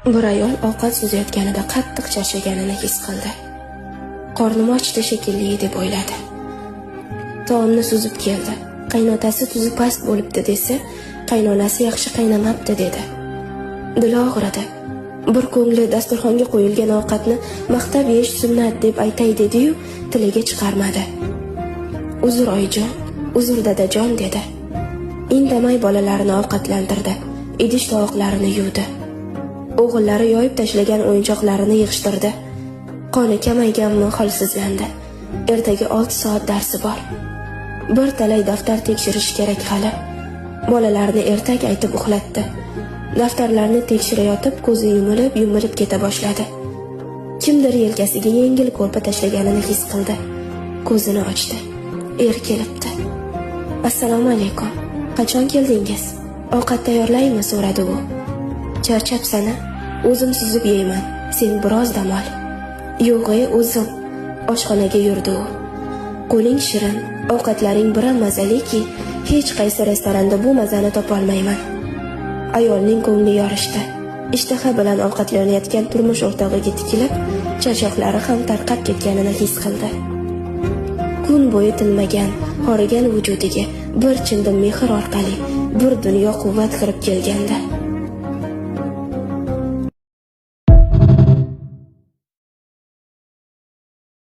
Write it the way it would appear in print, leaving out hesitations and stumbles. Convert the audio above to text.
Bir ayol ovqat suzayotganida qattiq charchaganini his qildi. Qornim ochdi shekilli deb o'yladi. Taomni suzib keldi. Qaynotasi tuzi past bo'libdi desa, qaynonasi yaxshi qaynamabdi dedi. Dili og'ridi. Bir ko'ngli dasturxonga qo'yilgan ovqatni maqtab yeyish sunnat deb aytay dedi-yu, tiliga chiqarmadi. Uzr oyijon, uzr dadajon dedi. Indamay bolalarini ovqatlantirdi. Idish tovoqlarini yuvdi. O'g'illari yoyib tashlagan o'yinchoqlarini yig'ishtirdi. Qoni kamayganmi holsizlandi. Ertaga 6 soat darsi bor. Bir talay daftar tekshirish kerak hali. Bolalarni ertak aytib uxlatdi. Daftarlarni tekshirayotib ko'zi yumilib keta boshladi. Kimdir yelkasiga yengil ko'rpa tashlaganini his qildi. Ko'zini ochdi. Kelibdi. Assalomu alaykum. Qachon keldingiz? Ovqat tayyorlaymi? So'radi u. Charchabsan-a? O'zim suzib yeyman. Sen biroz dam ol. Yo'q, o'zim. Oshxonaga yurdi u. Qo'ling shirin, ovqatlaring bir mazaliki, hech qaysi restoranda bu mazani topolmayman. Ayolning ko'ngli yorishdi. Ishtaha bilan ovqatlanayotgan turmush o'rtog'iga tikilib, charchoqlari ham tarqab ketganini his qildi. Kun bo'yi tilmagan, horigan vujudiga bir chindim mehr orqali bir dunyo quvvat kirib kelgandi.